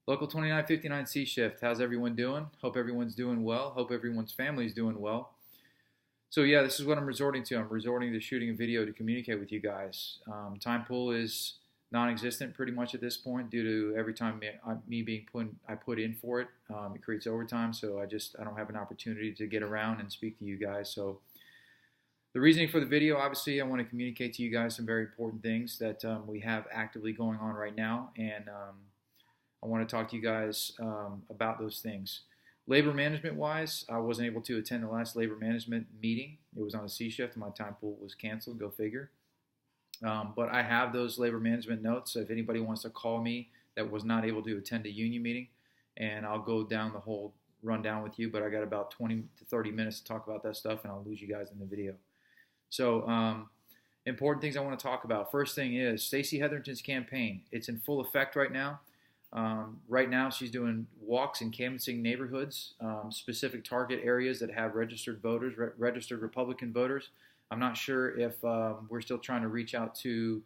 Local 2959 C Shift. How's everyone doing? Hope everyone's doing well. Hope everyone's family's doing well. So yeah, this is what I'm resorting to. I'm resorting to shooting a video to communicate with you guys. Time pool is non-existent pretty much at this point due to every time I put in for it, it creates overtime. So I don't have an opportunity to get around and speak to you guys. So the reasoning for the video, obviously, I want to communicate to you guys some very important things that we have actively going on right now, and I want to talk to you guys about those things. Labor management wise, I wasn't able to attend the last labor management meeting. It was on a C shift and my time pool was canceled, go figure. But I have those labor management notes. So if anybody wants to call me that was not able to attend a union meeting, and I'll go down the whole rundown with you, but I got about 20 to 30 minutes to talk about that stuff and I'll lose you guys in the video. So important things I want to talk about. First thing is Stacey Hetherington's campaign. It's in full effect right now. Right now, she's doing walks and canvassing neighborhoods, specific target areas that have registered voters, registered Republican voters. I'm not sure if we're still trying to reach out to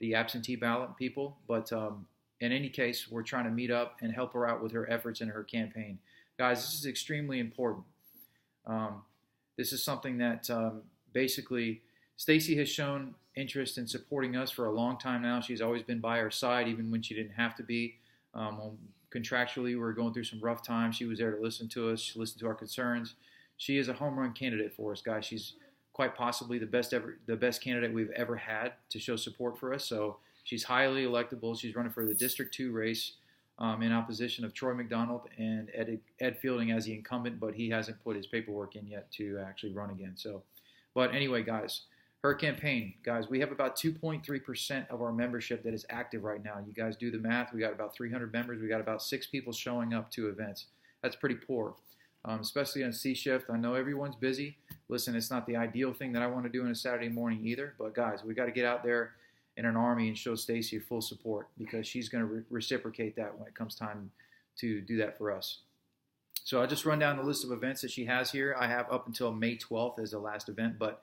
the absentee ballot people, but in any case, we're trying to meet up and help her out with her efforts in her campaign. Guys, this is extremely important. This is something that basically Stacey has shown interest in supporting us for a long time now. She's always been by our side, even when she didn't have to be. Contractually, we were going through some rough times. She was there to listen to us. She listened to our concerns. She is a home run candidate for us, guys. She's quite possibly the best candidate we've ever had to show support for us. So she's highly electable. She's running for the District 2 race in opposition of Troy McDonald and Ed Fielding as the incumbent, but he hasn't put his paperwork in yet to actually run again. So, but anyway, guys. Her campaign, guys, we have about 2.3% of our membership that is active right now. You guys do the math. We got about 300 members. We got about 6 people showing up to events. That's pretty poor, especially on C shift. I know everyone's busy. Listen, it's not the ideal thing that I want to do on a Saturday morning either. But guys, we got to get out there in an army and show Stacey full support because she's going to reciprocate that when it comes time to do that for us. So I'll just run down the list of events that she has here. I have up until May 12th as the last event, but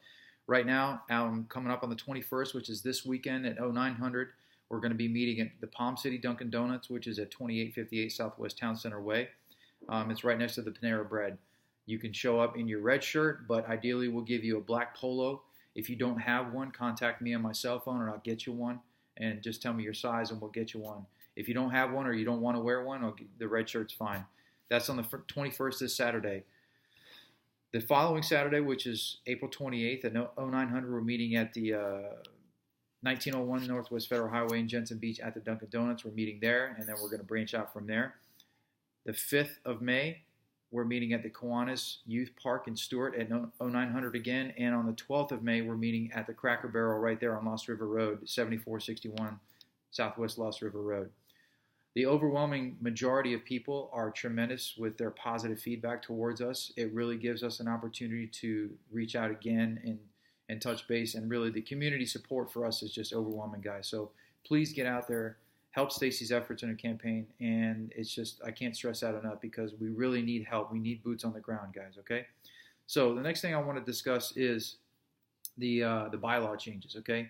right now, coming up on the 21st, which is this weekend at 0900, we're going to be meeting at the Palm City Dunkin' Donuts, which is at 2858 Southwest Town Center Way. It's right next to the Panera Bread. You can show up in your red shirt, but ideally we'll give you a black polo. If you don't have one, contact me on my cell phone and I'll get you one. And just tell me your size and we'll get you one. If you don't have one or you don't want to wear one, the red shirt's fine. That's on the 21st this Saturday. The following Saturday, which is April 28th at 0900, we're meeting at the 1901 Northwest Federal Highway in Jensen Beach at the Dunkin' Donuts. We're meeting there, and then we're going to branch out from there. The 5th of May, we're meeting at the Kiwanis Youth Park in Stewart at 0900 again. And on the 12th of May, we're meeting at the Cracker Barrel right there on Lost River Road, 7461 Southwest Lost River Road. The overwhelming majority of people are tremendous with their positive feedback towards us. It really gives us an opportunity to reach out again and touch base. And really, the community support for us is just overwhelming, guys. So please get out there, help Stacey's efforts in her campaign. And it's just, I can't stress that enough because we really need help. We need boots on the ground, guys, okay? So the next thing I want to discuss is the bylaw changes, okay?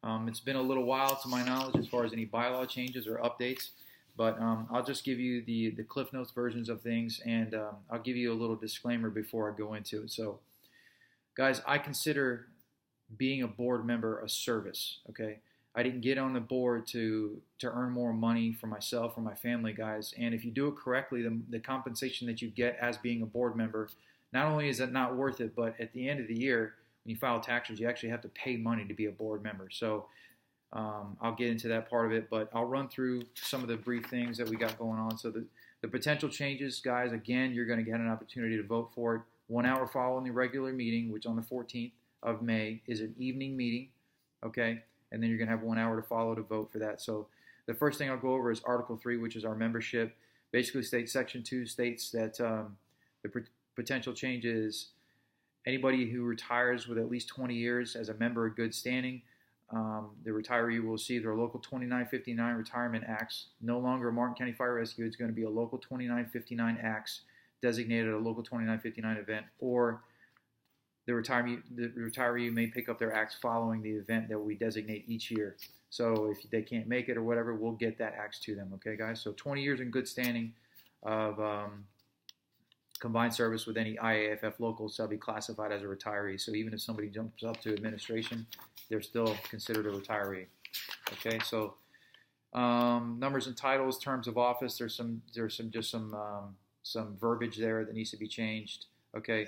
It's been a little while, to my knowledge, as far as any bylaw changes or updates. But I'll just give you the Cliff Notes versions of things, and I'll give you a little disclaimer before I go into it. So, guys, I consider being a board member a service, okay? I didn't get on the board to earn more money for myself or my family, guys. And if you do it correctly, the compensation that you get as being a board member, not only is it not worth it, but at the end of the year, when you file taxes, you actually have to pay money to be a board member. So I'll get into that part of it, but I'll run through some of the brief things that we got going on. So the potential changes, guys, again, you're going to get an opportunity to vote for it 1 hour following the regular meeting, which on the 14th of May is an evening meeting, okay? And then you're going to have 1 hour to follow to vote for that. So the first thing I'll go over is Article 3, which is our membership. Basically, Section 2 states that the potential change is anybody who retires with at least 20 years as a member of good standing, the retiree will receive their local 2959 retirement acts. No longer a Martin County Fire Rescue. It's going to be a local 2959 acts designated a local 2959 event, or the retiree may pick up their acts following the event that we designate each year. So if they can't make it or whatever, we'll get that axe to them. Okay, guys? So 20 years in good standing of combined service with any IAFF local shall be classified as a retiree. So even if somebody jumps up to administration, they're still considered a retiree. Okay, so numbers and titles, terms of office. There's some verbiage there that needs to be changed. Okay,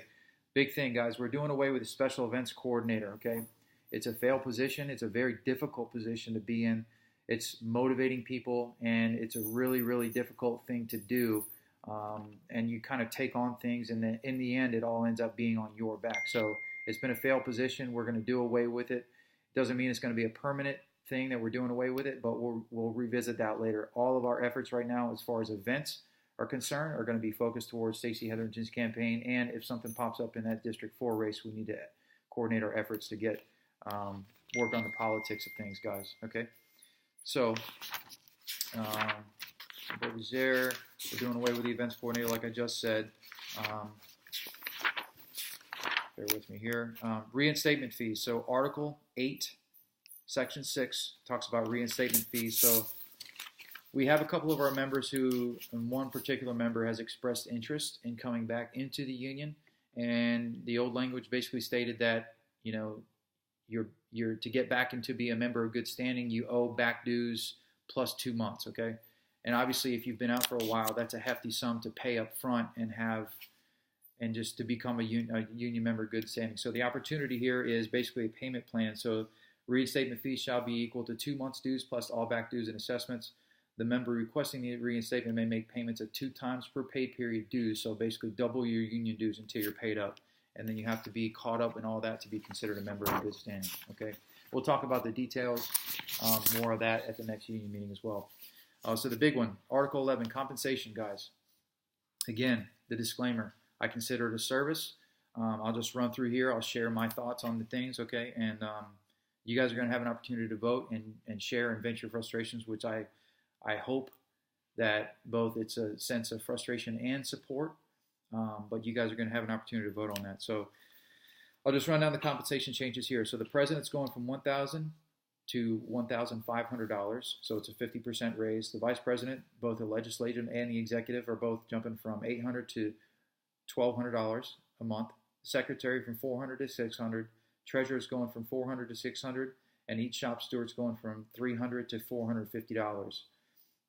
big thing, guys. We're doing away with the special events coordinator. Okay, it's a failed position. It's a very difficult position to be in. It's motivating people, and it's a really, really difficult thing to do. And you kind of take on things, and then in the end, it all ends up being on your back. So it's been a failed position. We're going to do away with it. Doesn't mean it's going to be a permanent thing that we're doing away with it, but we'll revisit that later. All of our efforts right now, as far as events are concerned, are going to be focused towards Stacey Hetherington's campaign. And if something pops up in that District 4 race, we need to coordinate our efforts to get work on the politics of things, guys. Okay, so. What was there? We're doing away with the events coordinator, like I just said. Bear with me here. Reinstatement fees. So Article 8, Section 6 talks about reinstatement fees. So we have a couple of our members who, and one particular member has expressed interest in coming back into the union. And the old language basically stated that, you know, you're to get back into be a member of good standing, you owe back dues plus 2 months, okay? And obviously, if you've been out for a while, that's a hefty sum to pay up front and just to become a union member of good standing. So the opportunity here is basically a payment plan. So reinstatement fees shall be equal to 2 months' dues plus all back dues and assessments. The member requesting the reinstatement may make payments of 2 times per pay period dues. So basically double your union dues until you're paid up. And then you have to be caught up and all that to be considered a member of good standing. Okay, we'll talk about the details, more of that at the next union meeting as well. So the big one, Article 11, compensation, guys. Again, the disclaimer, I consider it a service. I'll just run through here. I'll share my thoughts on the things, okay? And you guys are going to have an opportunity to vote and share and vent your frustrations, which I hope that both it's a sense of frustration and support, but you guys are going to have an opportunity to vote on that. So I'll just run down the compensation changes here. So the president's going from $1,000 to $1,500, so it's a 50% raise. The vice president, both the legislative and the executive, are both jumping from $800 to $1,200 a month. The secretary from $400 to $600. Treasurer's going from $400 to $600, and each shop steward's going from $300 to $450.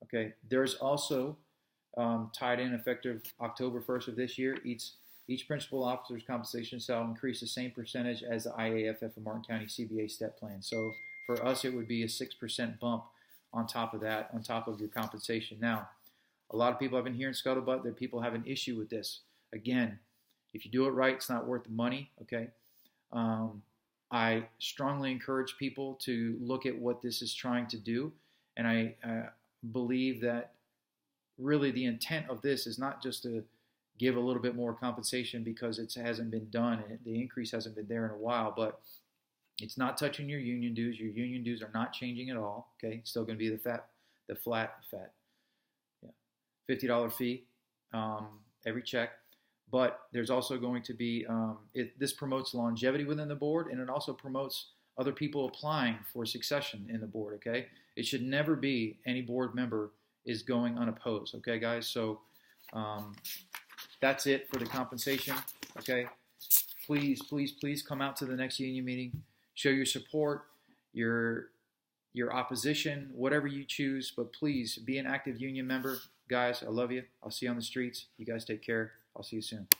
Okay, there's also tied in effective October 1st of this year. Each principal officer's compensation shall increase the same percentage as the IAFF of Martin County CBA step plan. So for us, it would be a 6% bump on top of that, on top of your compensation. Now, a lot of people have been hearing scuttlebutt that people have an issue with this. Again, if you do it right, it's not worth the money, okay? I strongly encourage people to look at what this is trying to do, and I believe that really the intent of this is not just to give a little bit more compensation because it hasn't been done and the increase hasn't been there in a while, but it's not touching your union dues. Your union dues are not changing at all. Okay, it's still going to be the flat, yeah, $50 fee every check. But there's also going to be this promotes longevity within the board, and it also promotes other people applying for succession in the board. Okay, it should never be any board member is going unopposed. Okay, guys. So that's it for the compensation. Okay, please, please, please come out to the next union meeting. Show your support, your opposition, whatever you choose, but please be an active union member. Guys, I love you. I'll see you on the streets. You guys take care. I'll see you soon.